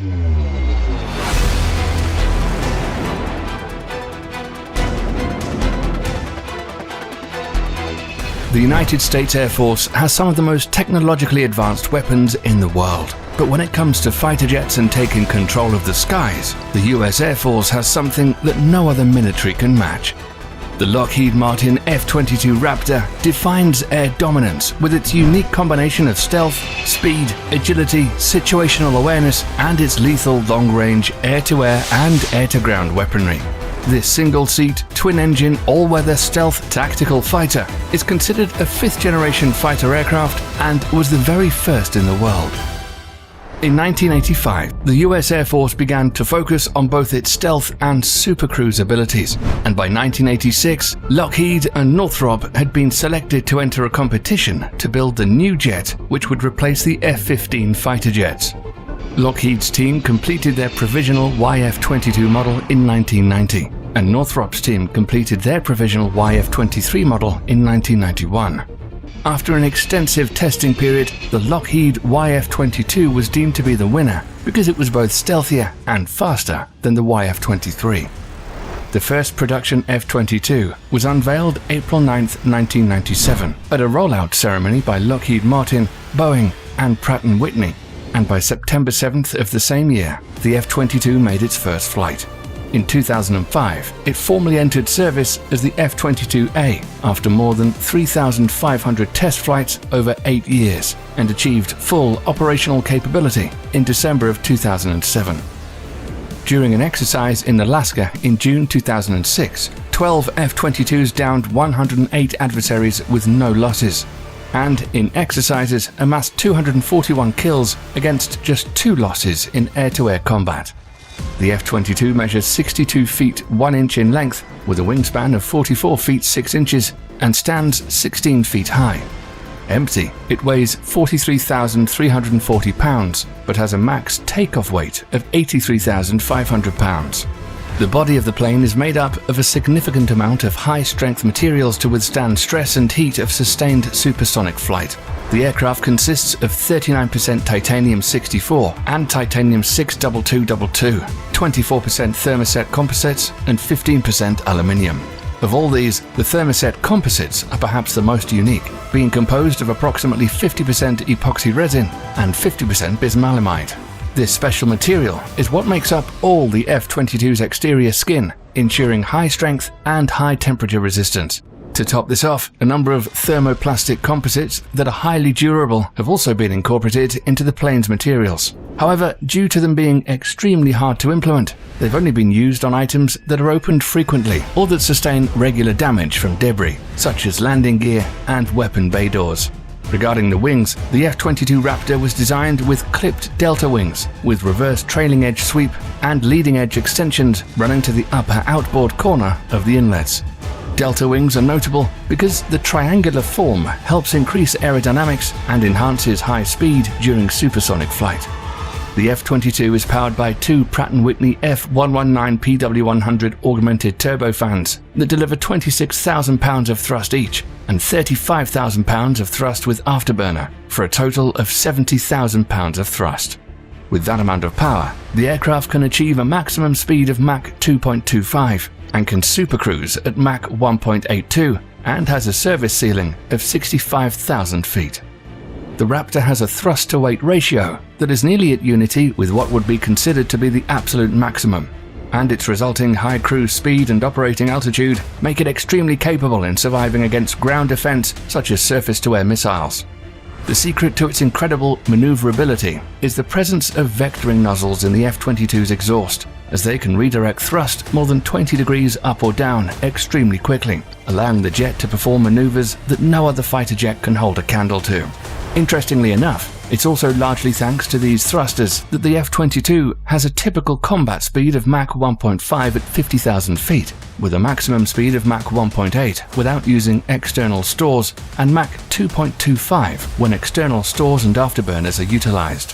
The United States Air Force has some of the most technologically advanced weapons in the world. But when it comes to fighter jets and taking control of the skies, the US Air Force has something that no other military can match. The Lockheed Martin F-22 Raptor defines air dominance with its unique combination of stealth, speed, agility, situational awareness, and its lethal long-range air-to-air and air-to-ground weaponry. This single-seat, twin-engine, all-weather stealth tactical fighter is considered a fifth-generation fighter aircraft and was the very first in the world. In 1985, the US Air Force began to focus on both its stealth and supercruise abilities, and by 1986, Lockheed and Northrop had been selected to enter a competition to build the new jet which would replace the F-15 fighter jets. Lockheed's team completed their provisional YF-22 model in 1990, and Northrop's team completed their provisional YF-23 model in 1991. After an extensive testing period, the Lockheed YF-22 was deemed to be the winner because it was both stealthier and faster than the YF-23. The first production F-22 was unveiled April 9, 1997, at a rollout ceremony by Lockheed Martin, Boeing, and Pratt & Whitney, and by September 7th of the same year, the F-22 made its first flight. In 2005, it formally entered service as the F-22A after more than 3,500 test flights over 8 years and achieved full operational capability in December of 2007. During an exercise in Alaska in June 2006, 12 F-22s downed 108 adversaries with no losses, and in exercises amassed 241 kills against just 2 losses in air-to-air combat. The F-22 measures 62 feet 1 inch in length with a wingspan of 44 feet 6 inches and stands 16 feet high. Empty, it weighs 43,340 pounds but has a max takeoff weight of 83,500 pounds. The body of the plane is made up of a significant amount of high-strength materials to withstand stress and heat of sustained supersonic flight. The aircraft consists of 39% titanium-64 and titanium-62222, 24% thermoset composites, and 15% aluminium. Of all these, the thermoset composites are perhaps the most unique, being composed of approximately 50% epoxy resin and 50% bismaleimide. This special material is what makes up all the F-22's exterior skin, ensuring high strength and high temperature resistance. To top this off, a number of thermoplastic composites that are highly durable have also been incorporated into the plane's materials. However, due to them being extremely hard to implement, they've only been used on items that are opened frequently or that sustain regular damage from debris, such as landing gear and weapon bay doors. Regarding the wings, the F-22 Raptor was designed with clipped delta wings, with reverse trailing edge sweep and leading edge extensions running to the upper outboard corner of the inlets. Delta wings are notable because the triangular form helps increase aerodynamics and enhances high speed during supersonic flight. The F-22 is powered by 2 Pratt & Whitney F119 PW100 augmented turbofans that deliver 26,000 pounds of thrust each and 35,000 pounds of thrust with afterburner for a total of 70,000 pounds of thrust. With that amount of power, the aircraft can achieve a maximum speed of Mach 2.25 and can supercruise at Mach 1.82 and has a service ceiling of 65,000 feet. The Raptor has a thrust-to-weight ratio that is nearly at unity with what would be considered to be the absolute maximum, and its resulting high cruise speed and operating altitude make it extremely capable in surviving against ground defense such as surface-to-air missiles. The secret to its incredible maneuverability is the presence of vectoring nozzles in the F-22's exhaust, as they can redirect thrust more than 20 degrees up or down extremely quickly, allowing the jet to perform maneuvers that no other fighter jet can hold a candle to. Interestingly enough, it's also largely thanks to these thrusters that the F-22 has a typical combat speed of Mach 1.5 at 50,000 feet, with a maximum speed of Mach 1.8 without using external stores, and Mach 2.25 when external stores and afterburners are utilized.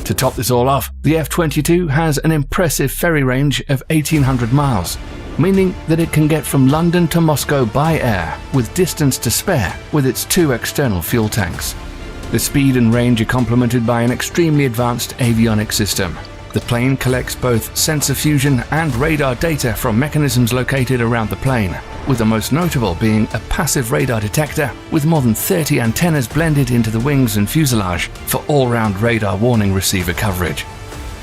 To top this all off, the F-22 has an impressive ferry range of 1,800 miles, meaning that it can get from London to Moscow by air with distance to spare with its 2 external fuel tanks. The speed and range are complemented by an extremely advanced avionics system. The The plane collects both sensor fusion and radar data from mechanisms located around the plane, with the most notable being a passive radar detector with more than 30 antennas blended into the wings and fuselage for all-round radar warning receiver coverage.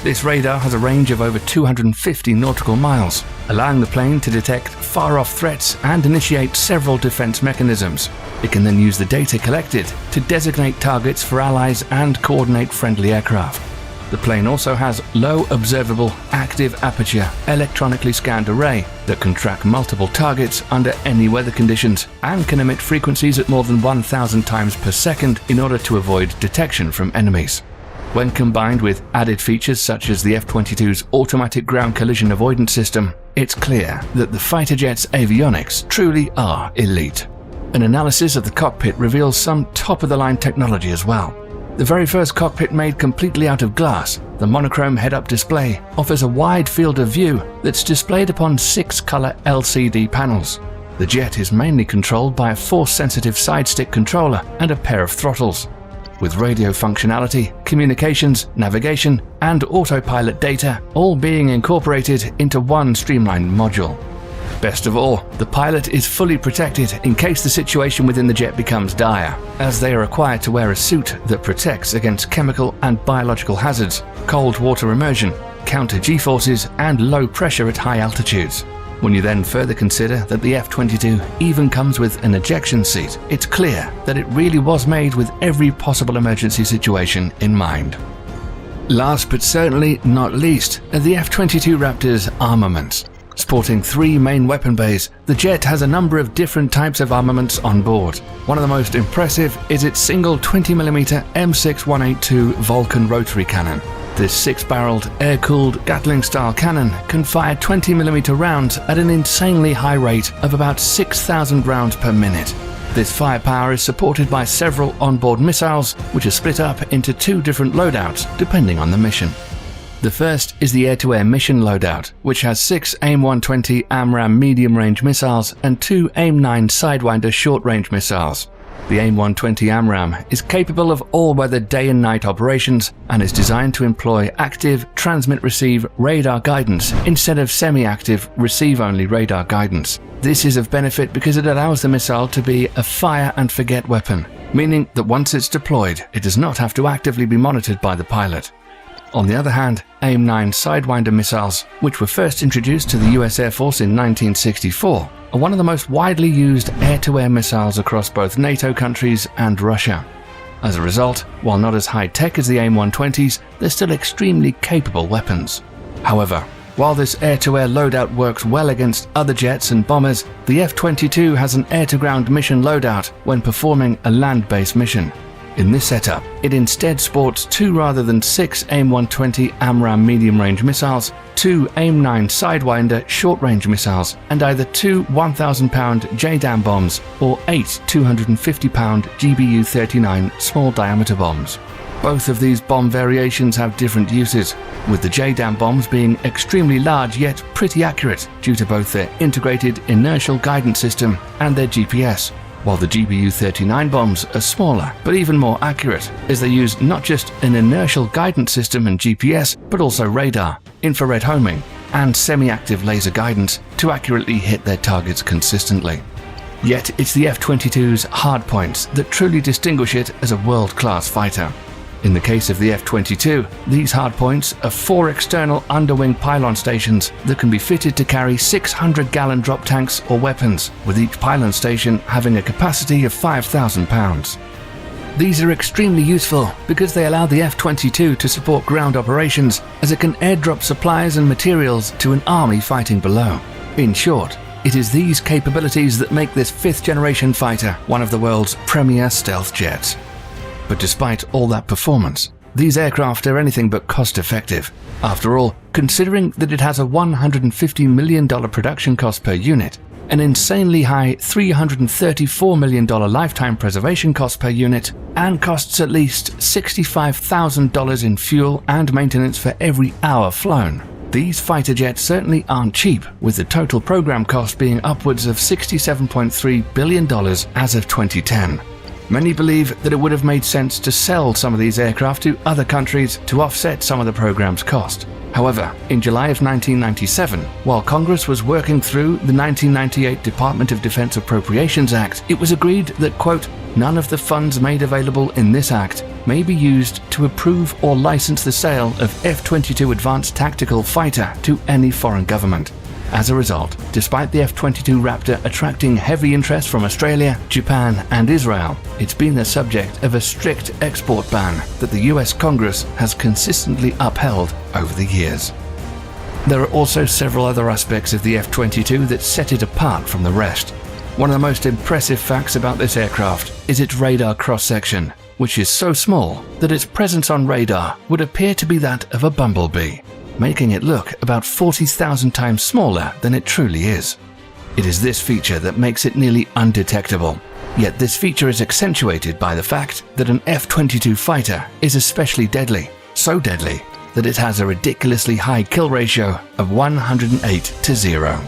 This radar has a range of over 250 nautical miles, allowing the plane to detect far-off threats and initiate several defense mechanisms. It can then use the data collected to designate targets for allies and coordinate friendly aircraft. The plane also has low observable active aperture electronically scanned array that can track multiple targets under any weather conditions and can emit frequencies at more than 1,000 times per second in order to avoid detection from enemies. When combined with added features such as the F-22's automatic ground collision avoidance system, it's clear that the fighter jet's avionics truly are elite. An analysis of the cockpit reveals some top-of-the-line technology as well. The very first cockpit made completely out of glass, the monochrome head-up display offers a wide field of view that's displayed upon 6-color LCD panels. The jet is mainly controlled by a force-sensitive side stick controller and a pair of throttles. With radio functionality, communications, navigation, and autopilot data all being incorporated into one streamlined module. Best of all, the pilot is fully protected in case the situation within the jet becomes dire, as they are required to wear a suit that protects against chemical and biological hazards, cold water immersion, counter G-forces, and low pressure at high altitudes. When you then further consider that the F-22 even comes with an ejection seat, it's clear that it really was made with every possible emergency situation in mind. Last but certainly not least are the F-22 Raptor's armaments. Sporting 3 main weapon bays, the jet has a number of different types of armaments on board. One of the most impressive is its single 20mm M6182 Vulcan rotary cannon. This 6-barreled, air-cooled Gatling-style cannon can fire 20mm rounds at an insanely high rate of about 6,000 rounds per minute. This firepower is supported by several onboard missiles, which are split up into 2 different loadouts depending on the mission. The first is the air-to-air mission loadout, which has 6 AIM-120 AMRAAM medium-range missiles and 2 AIM-9 Sidewinder short-range missiles. The AIM-120 AMRAAM is capable of all-weather day and night operations and is designed to employ active transmit-receive radar guidance instead of semi-active receive-only radar guidance. This is of benefit because it allows the missile to be a fire-and-forget weapon, meaning that once it's deployed, it does not have to actively be monitored by the pilot. On the other hand, AIM-9 Sidewinder missiles, which were first introduced to the US Air Force in 1964, are one of the most widely used air-to-air missiles across both NATO countries and Russia. As a result, while not as high-tech as the AIM-120s, they're still extremely capable weapons. However, while this air-to-air loadout works well against other jets and bombers, the F-22 has an air-to-ground mission loadout when performing a land-based mission. In this setup, it instead sports 2 rather than 6 AIM-120 AMRAAM medium-range missiles, 2 AIM-9 Sidewinder short-range missiles, and either 2 1,000-pound JDAM bombs or 8 250-pound GBU-39 small-diameter bombs. Both of these bomb variations have different uses, with the JDAM bombs being extremely large yet pretty accurate due to both their integrated inertial guidance system and their GPS, while the GBU-39 bombs are smaller but even more accurate, as they use not just an inertial guidance system and GPS, but also radar, infrared homing, and semi-active laser guidance to accurately hit their targets consistently. Yet it's the F-22's hardpoints that truly distinguish it as a world-class fighter. In the case of the F-22, these hardpoints are 4 external underwing pylon stations that can be fitted to carry 600-gallon drop tanks or weapons, with each pylon station having a capacity of 5,000 pounds. These are extremely useful because they allow the F-22 to support ground operations, as it can airdrop supplies and materials to an army fighting below. In short, it is these capabilities that make this 5th-generation fighter one of the world's premier stealth jets. But despite all that performance, these aircraft are anything but cost-effective. After all, considering that it has a $150 million production cost per unit, an insanely high $334 million lifetime preservation cost per unit, and costs at least $65,000 in fuel and maintenance for every hour flown, these fighter jets certainly aren't cheap, with the total program cost being upwards of $67.3 billion as of 2010. Many believe that it would have made sense to sell some of these aircraft to other countries to offset some of the program's cost. However, in July of 1997, while Congress was working through the 1998 Department of Defense Appropriations Act, it was agreed that, quote, none of the funds made available in this act may be used to approve or license the sale of F-22 Advanced Tactical Fighter to any foreign government. As a result, despite the F-22 Raptor attracting heavy interest from Australia, Japan and Israel, it's been the subject of a strict export ban that the US Congress has consistently upheld over the years. There are also several other aspects of the F-22 that set it apart from the rest. One of the most impressive facts about this aircraft is its radar cross-section, which is so small that its presence on radar would appear to be that of a bumblebee, making it look about 40,000 times smaller than it truly is. It is this feature that makes it nearly undetectable. Yet this feature is accentuated by the fact that an F-22 fighter is especially deadly, so deadly that it has a ridiculously high kill ratio of 108-0.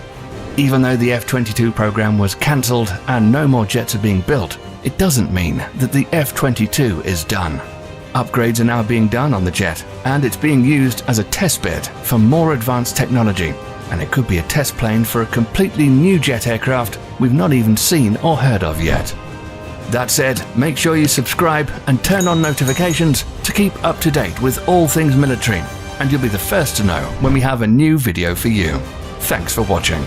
Even though the F-22 program was cancelled and no more jets are being built, it doesn't mean that the F-22 is done. Upgrades are now being done on the jet, and it's being used as a testbed for more advanced technology, and it could be a test plane for a completely new jet aircraft we've not even seen or heard of yet. That said, make sure you subscribe and turn on notifications to keep up to date with all things military, and you'll be the first to know when we have a new video for you. Thanks for watching.